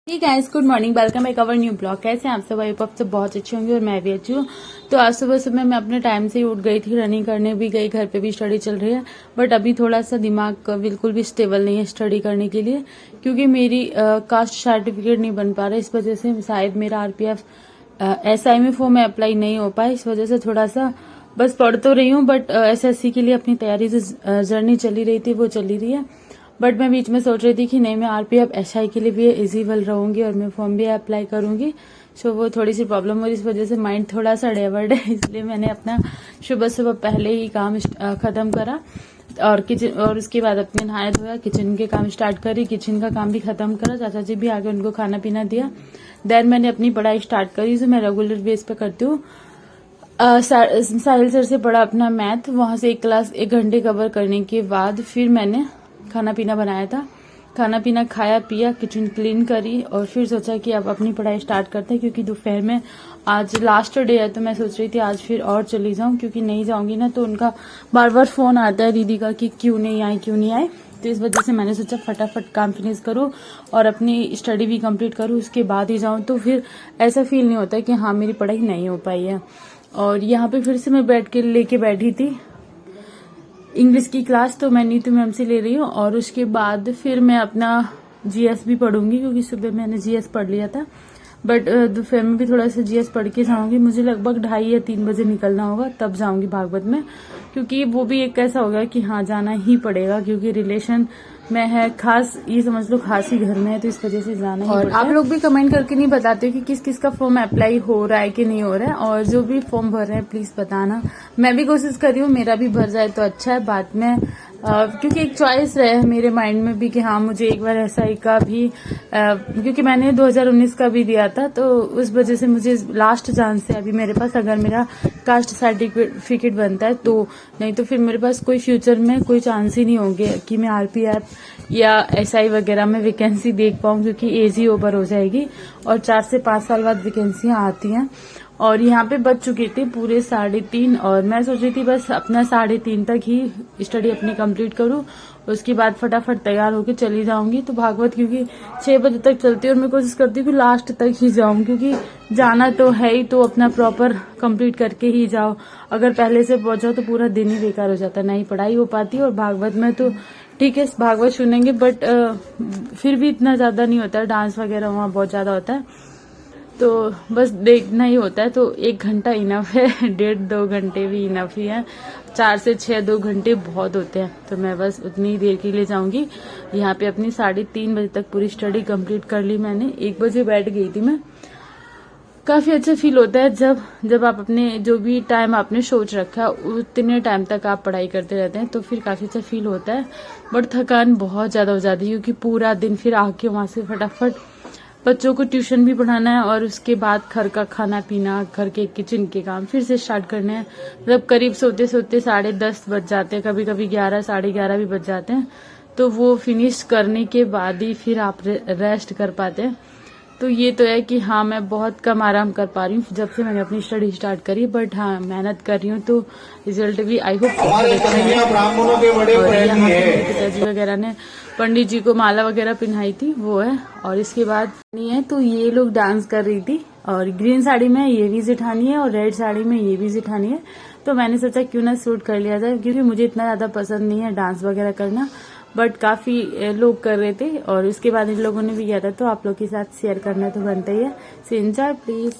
ठीक है, good morning, welcome back our new blog. कैसे हैं आप सब? आई होप सब बहुत अच्छे होंगे और मैं भी अच्छी हूँ। तो आज सुबह सुबह मैं अपने टाइम से ही उठ गई थी, रनिंग करने भी गई, घर पे भी स्टडी चल रही है। बट अभी थोड़ा सा दिमाग बिल्कुल भी स्टेबल नहीं है स्टडी करने के लिए, क्योंकि मेरी कास्ट सर्टिफिकेट नहीं बन पा रहा है। इस वजह से शायद मेरा RPF SI में फॉर्म में अप्लाई नहीं हो पाया। इस वजह से थोड़ा सा बस पढ़ तो रही हूँ, बट SSC के लिए अपनी तैयारी जो जर्नी चली रही थी वो चली रही है। बट मैं बीच में सोच रही थी कि नहीं, मैं RPF SI के लिए भी एलिजिबल रहूंगी और मैं फॉर्म भी अप्लाई करूंगी। सो वो थोड़ी सी प्रॉब्लम और इस वजह से माइंड थोड़ा सा डाइवर्ट है, इसलिए मैंने अपना सुबह सुबह पहले ही काम खत्म करा और किचन, और उसके बाद अपने नहाया धोया, किचन के काम स्टार्ट करी, किचन का काम भी खत्म करा। चाचा जी भी आगे, उनको खाना पीना दिया। देन मैंने अपनी पढ़ाई स्टार्ट करी जो मैं रेगुलर बेस पे करती हूँ। साहिल सर से पढ़ा अपना मैथ, वहां से एक क्लास 1 घंटे कवर करने के बाद फिर मैंने खाना पीना बनाया था। खाना पीना खाया पिया, किचन क्लीन करी और फिर सोचा कि अब अपनी पढ़ाई स्टार्ट करते हैं, क्योंकि दोपहर में आज लास्ट डे है। तो मैं सोच रही थी आज फिर और चली जाऊं, क्योंकि नहीं जाऊंगी ना तो उनका बार बार फोन आता है दीदी का कि क्यों नहीं आए। तो इस वजह से मैंने सोचा फटाफट काम फिनिश करूं और अपनी स्टडी भी कंप्लीट करूं, उसके बाद ही जाऊं। तो फिर ऐसा फील नहीं होता कि हाँ मेरी पढ़ाई नहीं हो पाई है। और यहाँ पे फिर से मैं लेके बैठी थी इंग्लिश की क्लास, तो मैं नीतू मैम से ले रही हूँ। और उसके बाद फिर मैं अपना GS भी पढ़ूंगी, क्योंकि सुबह मैंने GS पढ़ लिया था। बट दोपहर में भी थोड़ा सा GS पढ़ के जाऊंगी। मुझे लगभग 2:30 या 3 बजे निकलना होगा, तब जाऊंगी भागवत में, क्योंकि वो भी एक ऐसा होगा कि हाँ जाना ही पड़ेगा, क्योंकि रिलेशन में है, खास ये समझ लो खास ही घर में है, तो इस वजह से जाना ही पड़ता है। आप लोग भी कमेंट करके नहीं बताते हो कि किस किस का फॉर्म अप्लाई हो रहा है कि नहीं हो रहा है, और जो भी फॉर्म भर रहे हैं प्लीज बताना। मैं भी कोशिश कर रही हूँ मेरा भी भर जाए तो अच्छा है बाद में, क्योंकि एक चॉइस रहे मेरे माइंड में भी कि हाँ मुझे एक बार SI का भी, क्योंकि मैंने 2019 का भी दिया था, तो उस वजह से मुझे लास्ट चांस है अभी मेरे पास, अगर मेरा कास्ट सर्टिफिकेट बनता है तो। नहीं तो फिर मेरे पास कोई फ्यूचर में कोई चांस ही नहीं होंगे कि मैं RPF या SI वगैरह में वैकेंसी देख पाऊँ, क्योंकि एज ही ओवर हो जाएगी और 4 से 5 साल बाद वैकेंसियां आती हैं। और यहाँ पे बज चुकी थी पूरे 3:30 और मैं सोच रही थी बस अपना 3:30 तक ही स्टडी अपनी कंप्लीट करूँ, उसके बाद फटाफट तैयार होकर चली जाऊंगी। तो भागवत क्योंकि 6 बजे तक चलती है और मैं कोशिश करती हूँ कि लास्ट तक ही जाऊं, क्योंकि जाना तो है ही, तो अपना प्रॉपर कंप्लीट करके ही जाओ। अगर पहले से पहुंचाओ तो पूरा दिन ही बेकार हो जाता है, ना ही पढ़ाई हो पाती। और भागवत में तो ठीक है भागवत सुनेंगे, बट फिर भी इतना ज्यादा नहीं होता है, डांस वगैरह वहाँ बहुत ज्यादा होता है, तो बस देखना ही होता है। तो 1 घंटा इनफ है, 1.5-2 घंटे भी इनफ ही है। 4 से 6 2 घंटे बहुत होते हैं, तो मैं बस उतनी ही देर के लिए जाऊंगी। यहाँ पे अपनी 3:30 बजे तक पूरी स्टडी कंप्लीट कर ली मैंने। 1 बजे बैठ गई थी मैं। काफी अच्छा फील होता है जब आप अपने जो भी टाइम आपने सोच रखा है उतने टाइम तक आप पढ़ाई करते रहते हैं, तो फिर काफी अच्छा फील होता है। बट थकान बहुत ज्यादा हो जाती है, क्योंकि पूरा दिन फिर आके वहां से फटाफट बच्चों को ट्यूशन भी पढ़ाना है, और उसके बाद घर का खाना पीना, घर के किचन के काम फिर से स्टार्ट करने हैं। मतलब करीब सोते सोते 10:30 बज जाते हैं, कभी कभी 11 11:30 भी बज जाते हैं। तो वो फिनिश करने के बाद ही फिर आप रेस्ट कर पाते हैं। तो ये तो है कि हाँ मैं बहुत कम आराम कर पा रही हूँ जब से मैंने अपनी स्टडी स्टार्ट करी, बट हाँ मेहनत कर रही हूँ, तो रिजल्ट भी आई होप। पिताजी वगैरह ने पंडित जी को माला वगैरह पहनाई थी, वो है। और इसके बाद नहीं है, तो ये लोग डांस कर रही थी, और ग्रीन साड़ी में ये भी जेठानी है और रेड साड़ी में ये भी जेठानी है। तो मैंने सोचा क्यों ना शूट कर लिया जाए, क्योंकि मुझे इतना ज्यादा पसंद नहीं है डांस वगैरह करना, बट काफी लोग कर रहे थे और इसके बाद इन लोगों ने भी किया था, तो आप लोग के साथ शेयर करना तो बनता ही है। So enjoy please.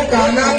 गाना